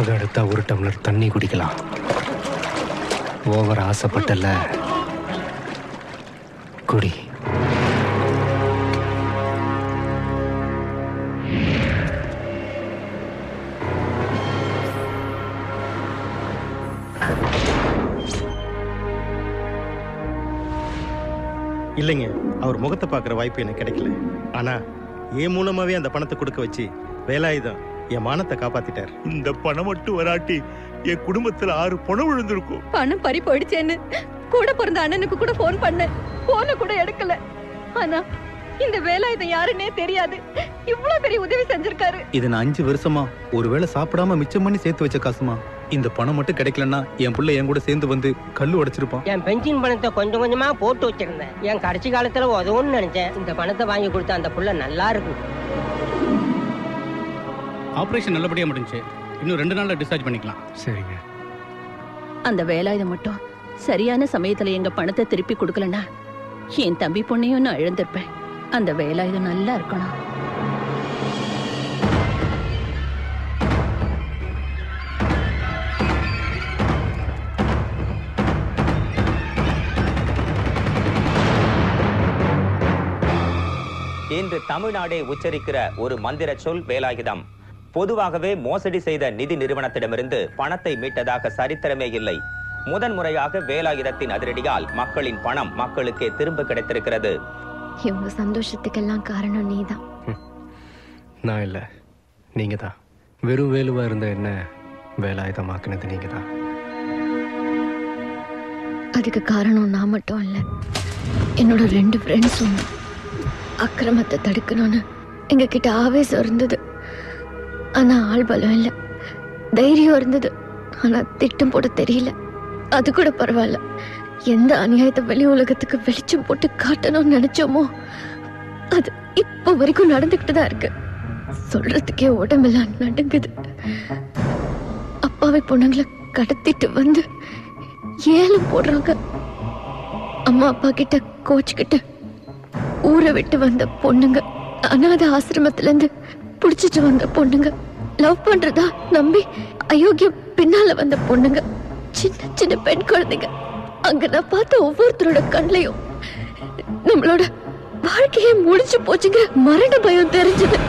தாகம் எடுத்தா ஒரு டம்ளர் தண்ணி குடிக்கலாம். ஓவர் ஆசைப்பட்டல குடி. இல்லைங்க, அவர் முகத்தை பார்க்குற வாய்ப்பு எனக்கு கிடைக்கல. ஆனா என் மூலமாவே அந்த பணத்தை கொடுக்க வச்சு வேலாயுதம் என் மானத்தை காப்பாத்திட்டார். இந்த பணம் மட்டும் வராட்டி என் குடும்பத்துல 6 பணம் விழுந்திருக்கும். பணம் பறி போயிடுச்சேன்னு கூட பிறந்த அண்ணனுக்கு கூட போன் பண்ண, போன கூட எடுக்கல. ஆனா இந்த வேலாயுதம் யாருன்னே தெரியாது. இவ்வளவு பெரிய உதவி செஞ்சிருக்காரு. இது நான் 5 வருஷமா ஒருவேளை சாப்பிடாம மிச்சம் பண்ணி சேர்த்து வச்ச காசுமா. இந்த பணம் மட்டும் கிடைக்கலன்னா என் பிள்ளை என் கூட சேர்ந்து வந்து கல்லு உடைச்சிருப்பான். என் பென்ஷன் பணத்தை கொஞ்சம் கொஞ்சமா போட்டு வச்சிருந்தேன். என் கடைசி காலத்துல உதவுன்னு நினைச்சேன். இந்த பணத்தை வாங்கி கொடுத்த அந்த புள்ள நல்லா இருக்கும். ஆபரேஷன் நல்லபடியா முடிஞ்சு. இன்னும் 2 நாள்ல டிஸ்சார்ஜ் பண்ணிக்கலாம். சரிங்க. அந்த வேலாயுதம் மட்டும் சரியான சமயத்துல எங்க பணத்தை திருப்பி கொடுக்கலன்னா என் தம்பி பொண்ணையும் நான் இழந்திருப்பேன். அந்த வேலாயுதம் நல்லா இருக்கணும். இன்று தமிழ்நாடே உச்சரிக்கிற ஒரு மந்திர சொல் வேலாயுதம். பொதுவாகவே மோசடி செய்த நிதி நிறுவனத்திடமிருந்து பணத்தை மீட்டதாக சரித்திரமே இல்லை. முதன்முறையாக வேலாயுதத்தின் அதிரடியால் மக்களின் பணம் மக்களுக்கே திரும்ப கிடைத்திருக்கிறது. இவங்க சந்தோஷத்துக்கெல்லாம் காரணம் நீதான். நான் இல்ல, நீங்க தான். வெறும் வேலுவா இருந்த என்ன வேலாயுதமாக்குனது நீங்க தான். அதுக்கு காரணம் நான் மட்டும் இல்ல, என்னோட 2 ஃப்ரெண்ட்ஸும். அக்கிரமத்தை தடுக்கணும்னு எங்க கிட்ட ஆவேசம் இருந்தது. ஆனா ஆள் பலம் இல்ல. தைரியம் இருந்தது, ஆனா திட்டம் போட தெரியல. அது கூட பரவாயில்ல. எந்த அநியாயத்தை வெளி உலகத்துக்கு வெளிச்சம் போட்டு காட்டணும்னு நினைச்சோமோ அது இப்ப வரைக்கும் நடந்துகிட்டு தான் இருக்கு. சொல்றதுக்கே உடம்பெல்லாம் நடுங்குது. அப்பாவை பொண்ணுங்களை கடத்திட்டு வந்து ஏலம் போடுறாங்க. அம்மா அப்பா கிட்ட கோச்சுக்கிட்டு ஊரை விட்டு வந்த பொண்ணுங்க, அனாத ஆசிரமத்துல இருந்து புடிச்சிட்டு வந்த பொண்ணுங்க, லவ் பண்றதா நம்பி அயோக்கியம் பின்னால வந்த பொண்ணுங்க, சின்ன சின்ன பெண் குழந்தைங்க. அங்க நான் பார்த்த ஒவ்வொருத்தரோட கண்லையும் நம்மளோட வாழ்க்கையே முடிச்சு போச்சுங்க. மரண பயம் தெரிஞ்சது.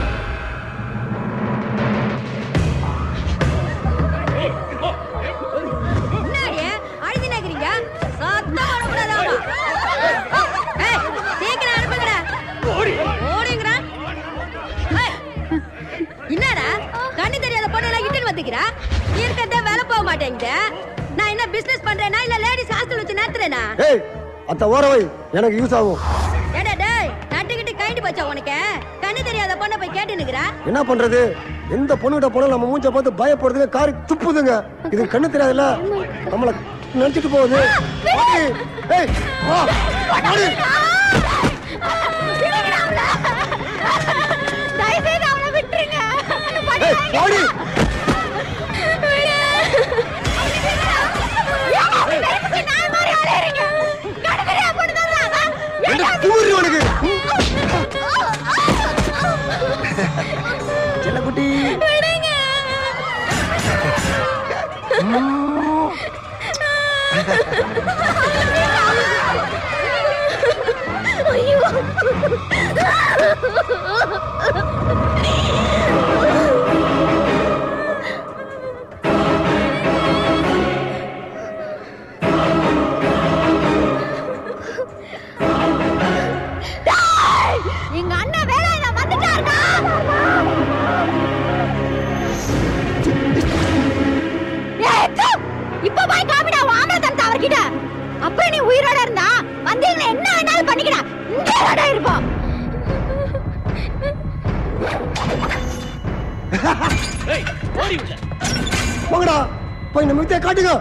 என்னடா கண்ணு தெரியாத பொண்ணெல்லாம் இட்டுன்னு வந்துக்கிறா? இருக்கிறதே வேலை போக மாட்டேங்குது. நான் என்ன பிசினஸ் பண்றேனா இல்ல லேடிஸ் ஹாஸ்டல் வச்சு நடத்துறேனா? ஏய் அத்த ஓரவை எனக்கு யூஸ் ஆகும். ஏடா டேய் நட்டுக்கிட்டு கைண்டு போச்சா உனக்கு? கண்ணு தெரியாத பொண்ணை போய் கேட்டு நிக்கிறா? என்ன பண்றது? எந்த பொண்ணுகிட்ட போனா நம்ம மூஞ்ச பார்த்து பயப்படுறதுங்க, காரி துப்புதுங்க. இது கண்ணு தெரியாதுல்ல, நம்மள நினைச்சிட்டு போகுது. ஏய் வா வாடி. தயவுசெய்து அவனை விட்டுருங்க. ஏய் வாடி. செல்லக்குட்டி எங்க அண்ணன் வேலாயுதம் வந்துட்டாருடா. இப்ப போய் காமிடா வாமனதன் அவர்கிட்ட. அப்புறம் நீ உயிரோட இருந்தா வந்தீங்க என்ன வேணாலும் பண்ணிக்கடா. இங்கேடா இருப்போம். ஏய் ஓடி உள்ள போங்கடா, போய் நம்ம வித்தைய காட்டுங்க.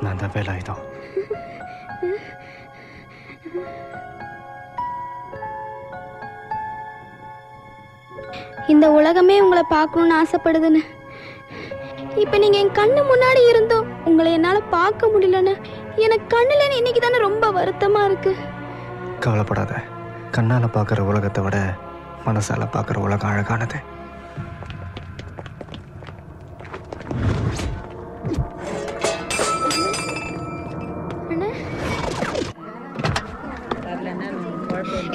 நான் தான் வேலாயுதம். இந்த உலகமே உங்களை பார்க்கணும்னு ஆசைப்படுதுன்னு. இப்ப நீங்க என் கண்ணு முன்னாடி இருந்தோம் உங்களை என்னால பார்க்க முடியலன்னு எனக்கு கண்ணுல இன்னைக்கு தானே ரொம்ப வருத்தமா இருக்கு. கவலைப்படாத. கண்ணால பார்க்குற உலகத்தை விட மனசால பார்க்குற உலகம் அழகானது.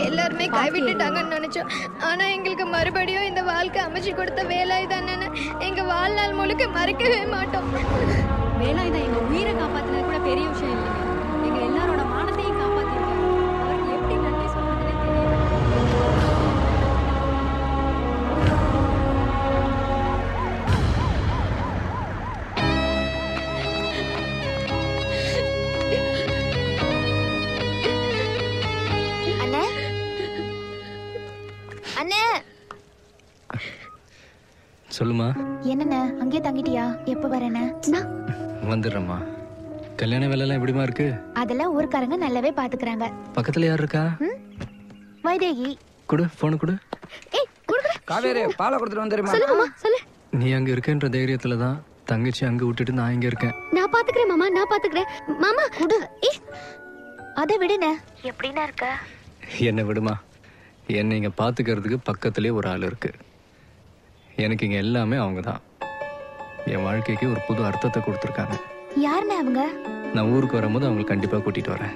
எல்லாருமே கைவிட்டுட்டாங்கன்னு நினைச்சோம். ஆனா எங்களுக்கு மறுபடியும் இந்த வாழ்க்கை அமைச்சு கொடுத்த வேலாயுதம் எங்க வாழ்நாள் முழுக்க மறக்கவே மாட்டோம். வேலாயுதம் எங்க உயிரை காப்பாத்தினது கூட பெரிய விஷயம் இல்லைங்க. எங்க எல்லாரோட மானத்தையும் காப்பாத்திருக்காரு. அவருக்கு எப்படி நன்றி சொல்றதுன்னு தெரியல. அண்ணே சொல்லுமா. என்னண்ணே அங்கே தங்கிட்டியா? எப்ப வரேண்ணே? வந்துடுறேம்மா. கல்யாண வேலைலாம் எப்படிமா இருக்கு? அதெல்லாம் ஊர்க்காரங்க நல்லாவே பாத்துக்கறாங்க. பக்கத்துல யார் இருக்கா? வைதேகி. குடு போன் குடு. ஏய் குடு. காவேரி பாலை கொடுத்துட்டு வந்துருமா? சொல்லு மாமா சொல்லு. நீ அங்க இருக்கேன்ற தைரியத்துல தான் தங்கச்சி அங்க விட்டுட்டு நான் இங்க இருக்கேன். நான் பாத்துக்கிறேன் மாமா, நான் பாத்துக்கிறேன். மாமா குடு. அதை விடுண்ணே. எப்படின்னா இருக்க? என்ன விடுமா. என்னை இங்க பாத்துக்கிறதுக்கு பக்கத்திலே ஒரு ஆள் இருக்கு. எனக்கு இங்க எல்லாமே அவங்க தான். என் வாழ்க்கைக்கு ஒரு புது அர்த்தத்தை கொடுத்துருக்காங்க. யாருண்ணே அவங்க? நான் ஊருக்கு வரும்போது அவங்களை கண்டிப்பா கூட்டிட்டு வரேன்.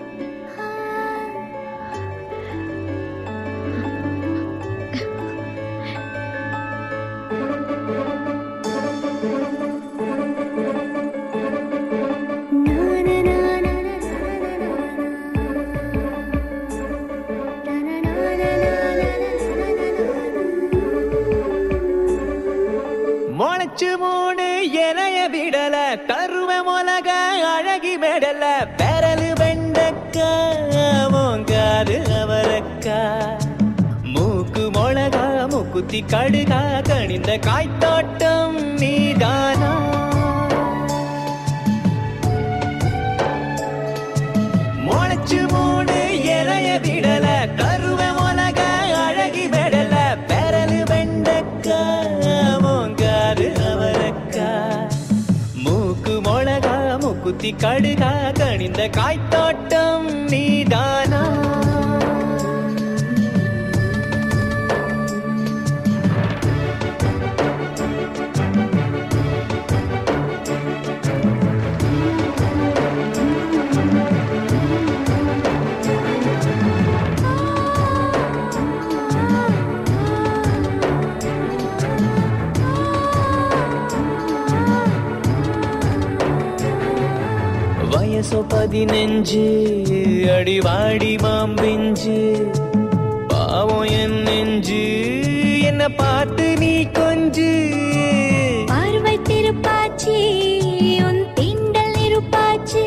முளைச்சு மூணு எனைய விடல கருவ மொலக அழகி மெடல பெரலு வெண்டக்கா மோங்காது அவரக்கா மூக்கு மொளகா மூக்குத்தி கடுகா கணிந்த காய்த்தோட்டம் நீதானா முளைச்சு மூணு எனைய விடல கருவ மொலக ஊத்தி கடுகா கணிந்த காய்த்தோட்டம் நீதானா வயசோ 15 அடிவாடி மாம்பிஞ்சு பாவம் என் நெஞ்சு என்ன பார்த்து நீ கொஞ்சு பார்வை திருப்பாச்சி உன் தீண்டல் இருப்பாச்சு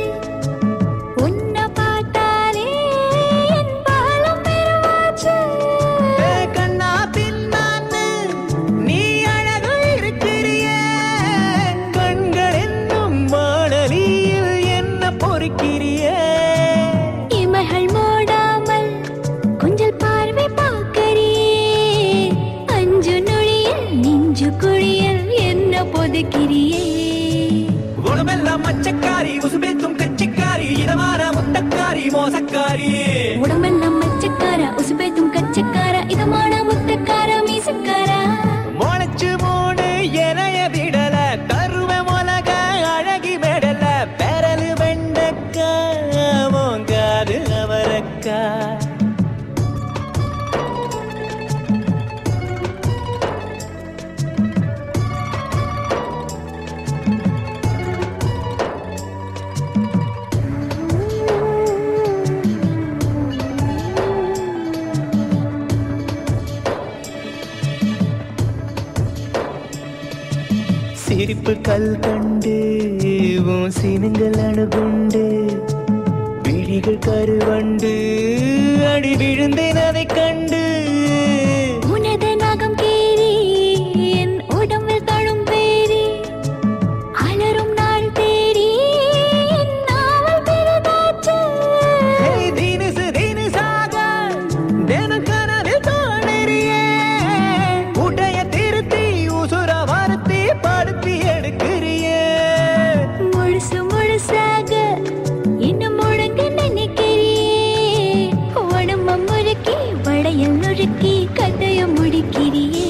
உன்னை பார்த்தாலே என் பாலம் பெருவாச்சு கண்ணா பின்னான்னு நீ அழகு இருக்கிறிய கண்கள் என்னும் மாடலியில் என்ன பொறுக்கிறிய இமைகள் மூடாமல் கொஞ்சல் பார்வை பார்க்கறியே அஞ்சு நொழியில் நெஞ்சு குழியில் என்ன பொதுக்கிறியே உடம்பெல்லாம் மச்சக்காரி உசுபேத்தும் கச்சிக்காரி இதமான முத்தக்காரி மோசக்காரி உடம்பெல்லாம் மச்சக்கார உசுபேத்தும் கச்சக்கார இதமான முத்தக்கார மீசக்காரா முளைச்சு மூணு எனைய விடல கருவ மொலக அழகி மெடல பெரலு வெண்டக்கா மோங்காது அவரக்கா சிரிப்பு கல் கண்டு உன் சினுங்கள் அணுகுண்டு விழிகள் கருவண்டு அடி விழுந்தேன் அதை கண்டு உனது நகம் கேரி என் உடம்பில் தழும் பேரி அலரும் நாள் தேடி என் நாவல் பெரிதாச்சு தினுசு தினுசாக தினம் கனவில் தோணறியே உடைய திருத்தி உசுர வருத்தி படுத்தி எடுக்கிறியே முழுசு முழுசாக இன்னும் முழங்க நினைக்கிறியே உடம்ப முறுக்கி வளையல் நுறுக்கி கதைய முடிக்கிறியே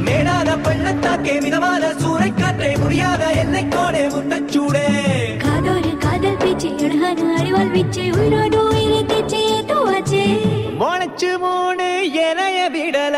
மேடாத பள்ளத்தாக்கே மிதமான சூறைக்காற்றே முடியாத என்னை கோடே முட்டச்சூடே காதோடு காதல் பேச்சு அழகான அறிவால் வீச்சு உயிரோடு உயிரை தேச்சு ஏற்றுவாச்சு முளைச்சு மூணு எனைய விடல